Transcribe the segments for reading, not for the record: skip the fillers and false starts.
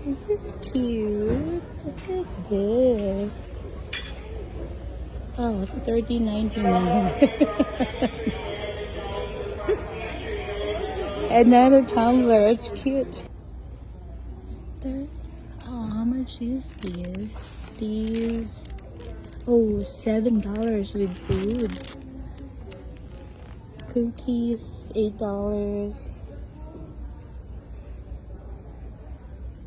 This is cute. Look at this. Oh, $30.99. Another tumbler. It's cute. There. Oh, how much is these? These. Oh, $7 with food. Cookies, $8.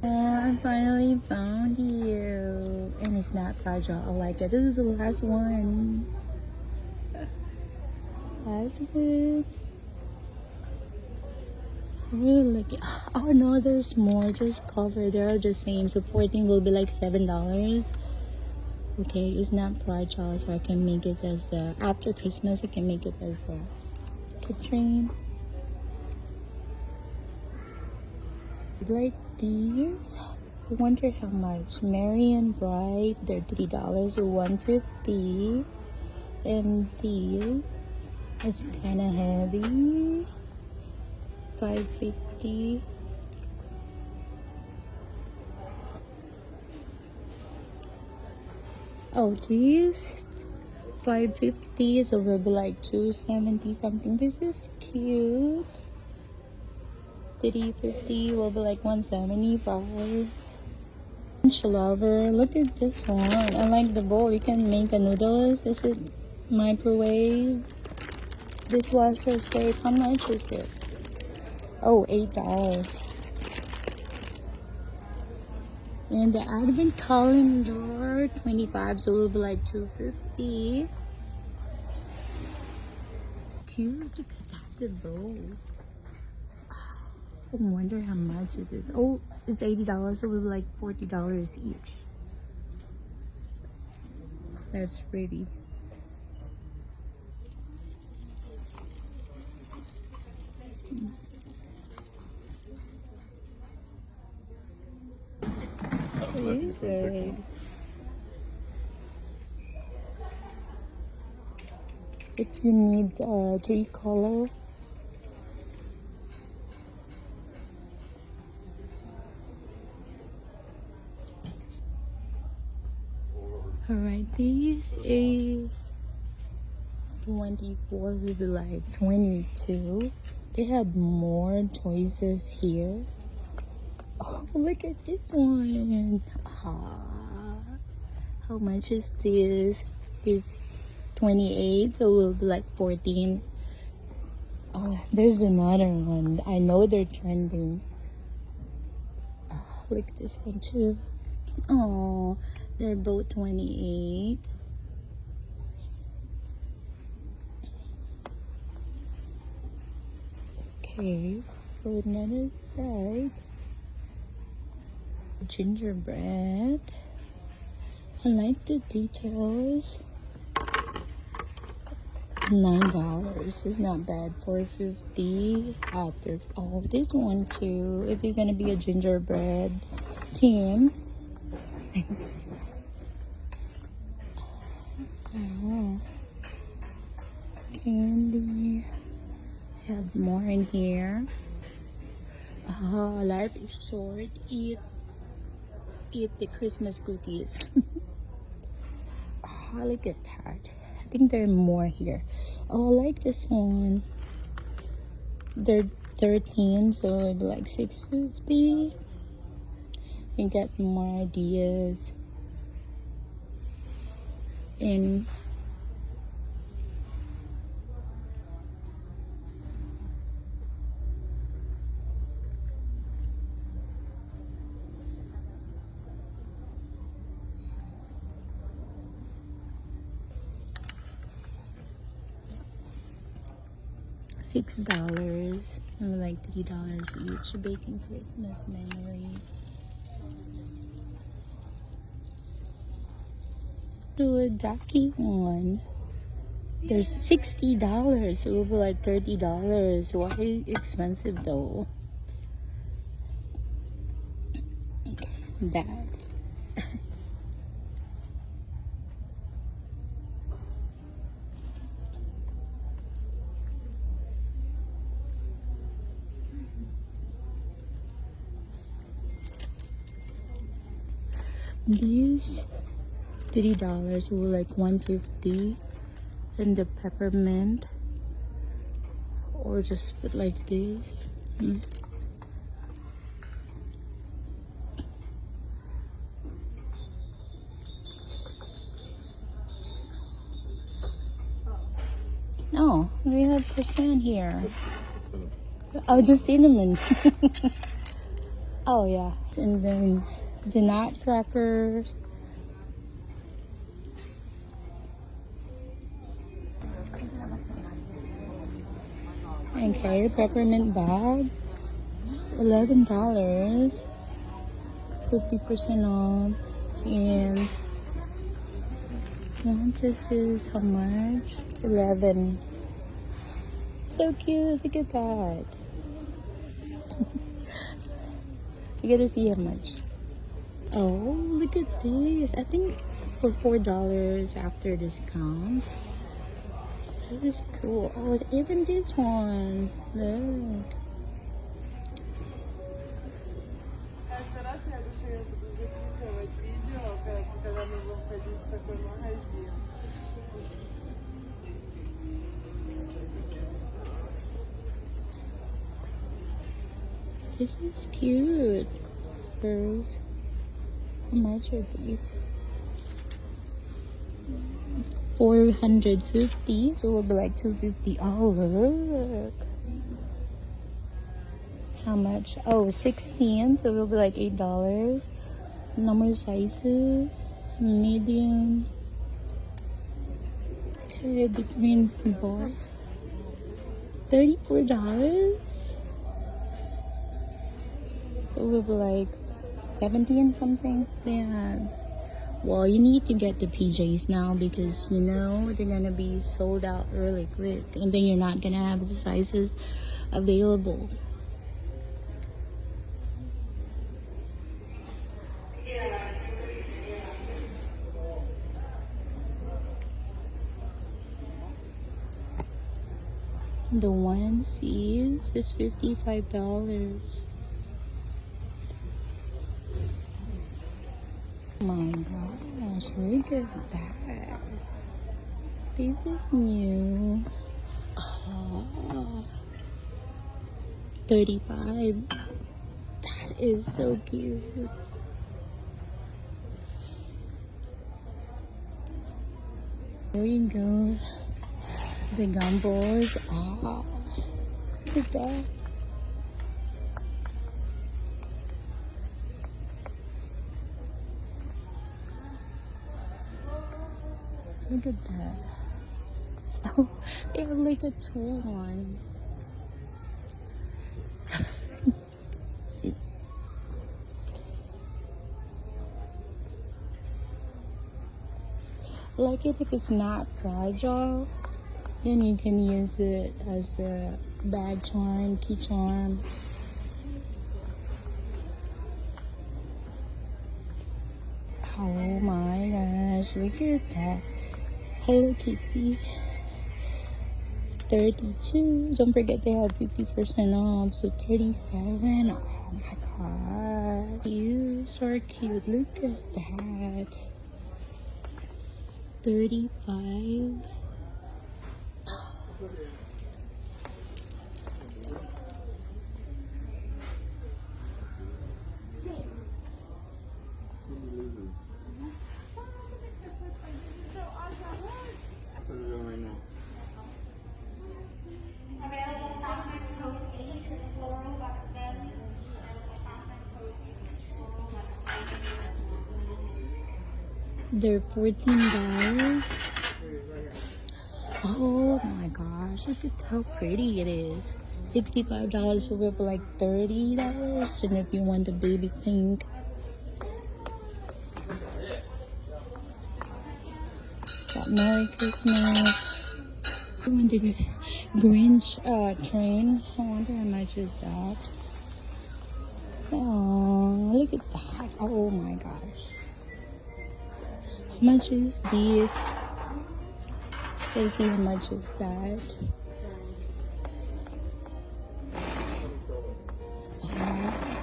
I finally found you. And it's not fragile. I like it. This is the last one. Last one. I really like it. Oh no, there's more. Just cover. They're the same. So 14 will be like $7. Okay, it's not fragile, so I can make it as after Christmas. I can make it as a keychain. Like these. I wonder how much. Merry and Bright. They're $3 or $1.50. And these. It's kind of heavy. $5.50. Oh, these $5.50, so will be like $2.70 something. This is cute. $3.50 will be like $1.75. Grinch lover. Look at this one. I like the bowl. You can make a noodles. Is it microwave? Dishwasher safe. How much is it? Oh, $8. And the advent calendar, 25, so it will be like $2.50. Cute. Look at that, the bowl. I wonder how much is this. Oh, it's $80, so it will be like $40 each. That's pretty. Easy. If you need tree color. Alright, this is 24, will be like 22. They have more choices here. Oh, look at this one. Ah, how much is this? This 28, so it will be like 14. Oh, there's another one. I know they're trending. Oh, look at this one too. Oh, they're both 28. Okay, for another side. Gingerbread. I like the details. $9. It's not bad. $4.50 after. Oh, this one too. If you're gonna be a gingerbread team. Oh, candy. Have more in here. Oh, life is short. Eat the Christmas cookies. Oh, look at that. I think there are more here. Oh, I like this one. They're 13, so it'll be like $6.50. You get more ideas. And $6, or like $3 each. Baking Christmas memories. Do a ducky one. There's $60, so it will be like $30. Why expensive though? That. These $30 were like $150, and the peppermint, or just put like this. Oh, we have percent here. Oh, just cinnamon. Oh yeah, and then the nutcrackers. Okay, peppermint bag. It's $11. 50% off. And this is how much? 11. So cute. Look at that. You get to see how much. Oh, look at this. I think for $4 after discount. This is cool. Oh, even this one. Look. This is cute. Girls. How much are these? 450, so it will be like 250. Oh, look. How much? Oh, 16, so it will be like $8. Number sizes, medium. Okay, the green ball. $34. So it will be like 17 something. Yeah. Well, you need to get the PJs now because you know they're gonna be sold out really quick, and then you're not gonna have the sizes available. The onesies is $55. My gosh, look at that. This is new. Oh, 35. That is so cute. There you go. The gumballs. Oh, look at that. Look at that. Oh, they have like a tall one. Like it if it's not fragile, then you can use it as a bag charm, key charm. Oh my gosh, look at that. Hello Kitty. 32. Don't forget they have 50% off, so 37. Oh my god. You so cute. Look at that. 35. They're $14. Oh my gosh, look at how pretty it is. $65, so we're like $30. And if you want the baby pink, got Merry Christmas. I want the Grinch train. I wonder how much is that. Oh, look at that. Oh my gosh. How much is this? Let's see how much is that.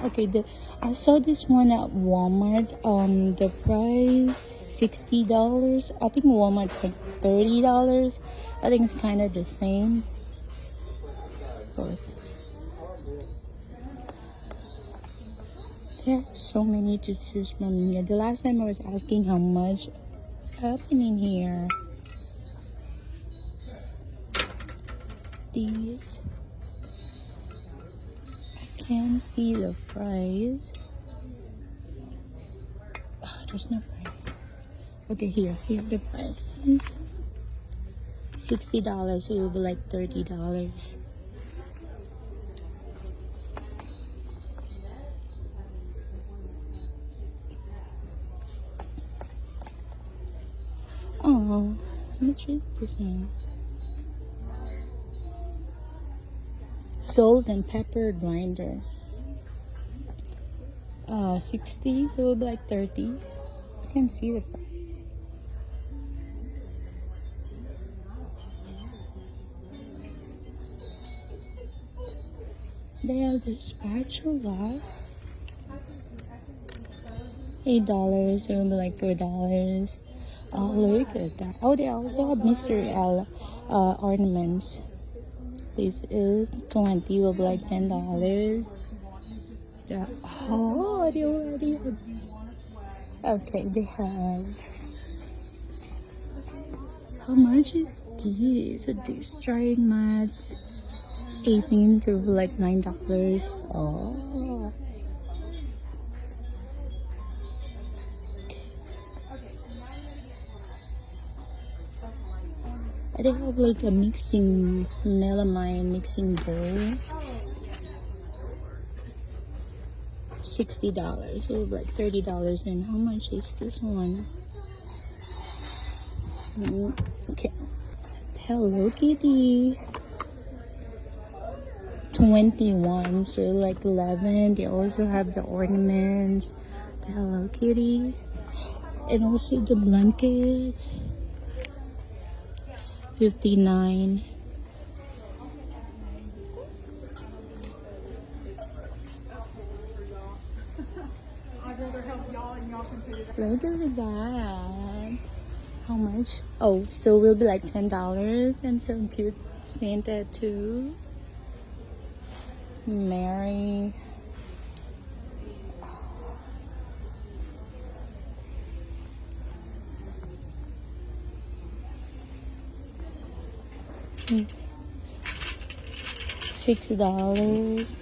Oh, Okay, I saw this one at Walmart. The price $60. I think Walmart like $30. I think it's kind of the same. But there are so many to choose from here. The last time I was asking how much happening here. These. I can't see the price. Oh, there's no price. Okay, here the price. $60, so it will be like $30. Oh, how much is this one? Salt and pepper grinder. 60, so it will be like 30. I can see the price. They have the spatula. $8, so it will be like $4. Oh, look at that. Oh, they also have Mystery L ornaments. This is 20, will be like $10. Yeah. Oh, they already have. Okay, they have. How much is this? So this drying mat, 18 to like $9. Oh. They have like a mixing melamine mixing bowl. $60. So like $30. And how much is this one? Okay. Hello Kitty. 21. So like 11. They also have the ornaments. The Hello Kitty. And also the blanket. 59. Look at that. How much? Oh, so will be like $10. And some cute Santa too. Mary. $6.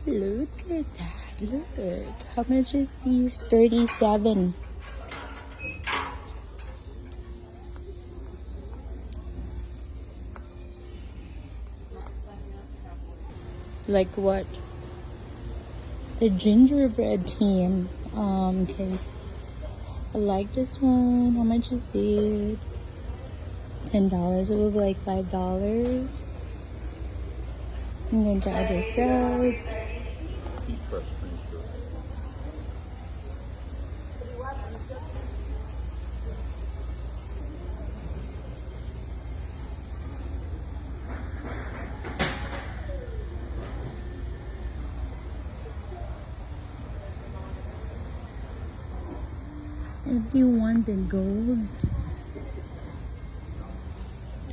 Look at that. Look. How much is these? 37. Like what? The gingerbread theme. Okay. I like this one. How much is it? $10. It will be like $5. And then the other side. If you want the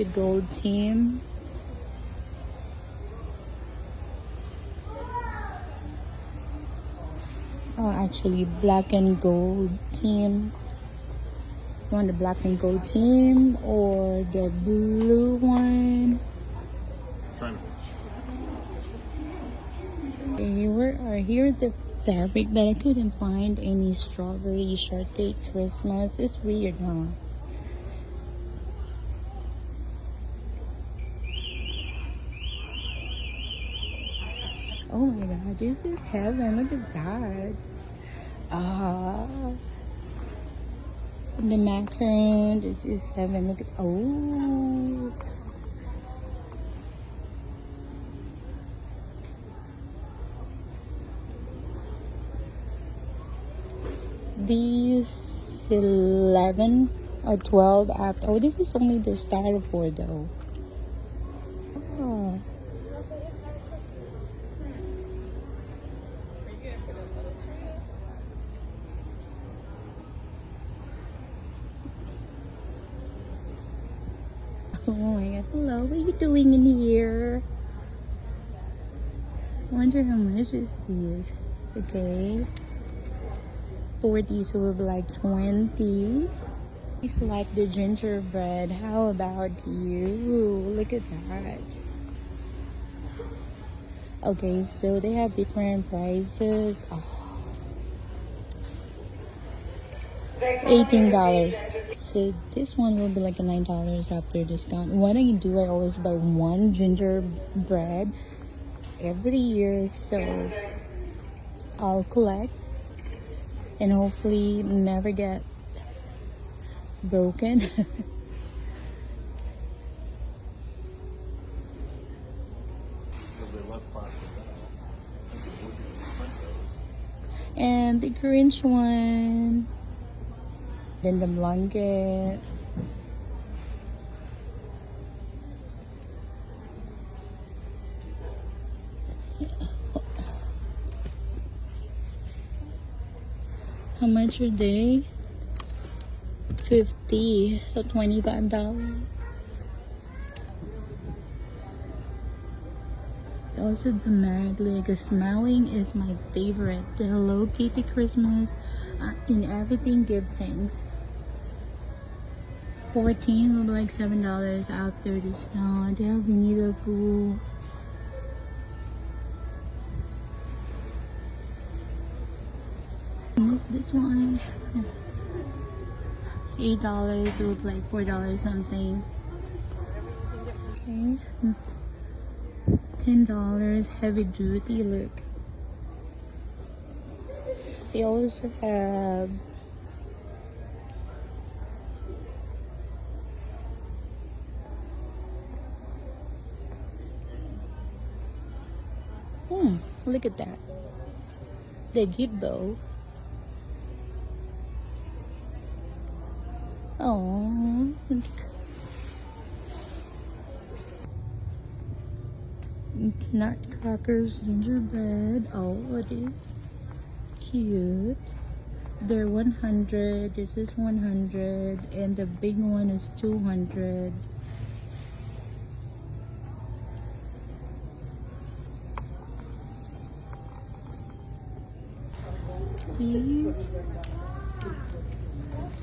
gold theme. Oh, actually, black and gold theme. You want the black and gold theme or the blue one? Okay, here's the fabric, but I couldn't find any strawberry shortcake Christmas. It's weird, huh? Oh my god, this is heaven. Look at that. Ah, the macaron. This is heaven. Look at, oh. These 11. Oh, 12 after. Oh, this is only the starter for though. Oh. Oh my god. Hello, what are you doing in here? I wonder how much is these. Okay. 40, so it'll be like 20. It's like the gingerbread. How about you? Look at that. Okay, so they have different prices. Oh, $18. So this one will be like a $9 after discount. What I do, I always buy one gingerbread every year, so I'll collect and hopefully never get broken. And the Grinch one, then the blanket. How much are they? 50, so $25. Also the mag, like smiling is my favorite. The Hello Kitty Christmas, in everything give thanks. 14 will be like $7 after discount. They have Winnie the Pooh. This one, $8 will be like $4 something. Okay, $10 heavy duty. Look, they also have look at that, the gibbo. Oh, nutcrackers gingerbread. Oh, it is cute. They're 100. This is 100, and the big one is 200. These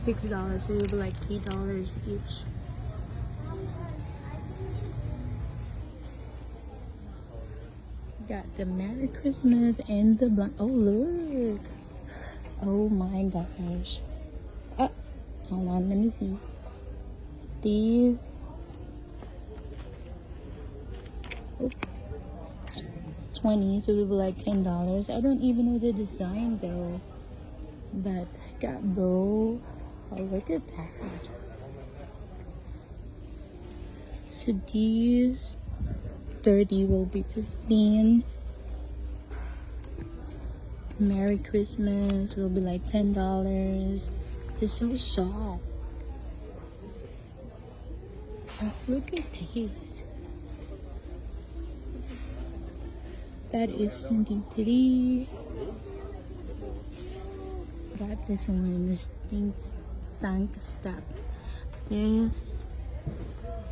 $6, so it'll be like $3 each. Got the Merry Christmas and the blank. Oh look! Oh my gosh! Hold on, let me see. These. Oh, 20, so it'll be like $10. I don't even know the design though. But got bow. Oh, look at that. So these 30 will be 15. Merry Christmas will be like $10. It's so soft. Oh, look at this. That is 23. Got this one, this stank stuff. This,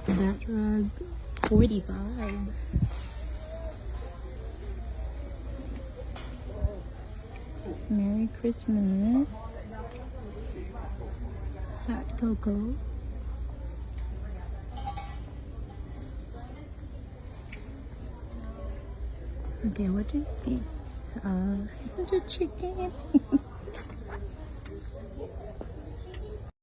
that rug, 45. Merry Christmas. Hot cocoa. Okay, what is this? The chicken.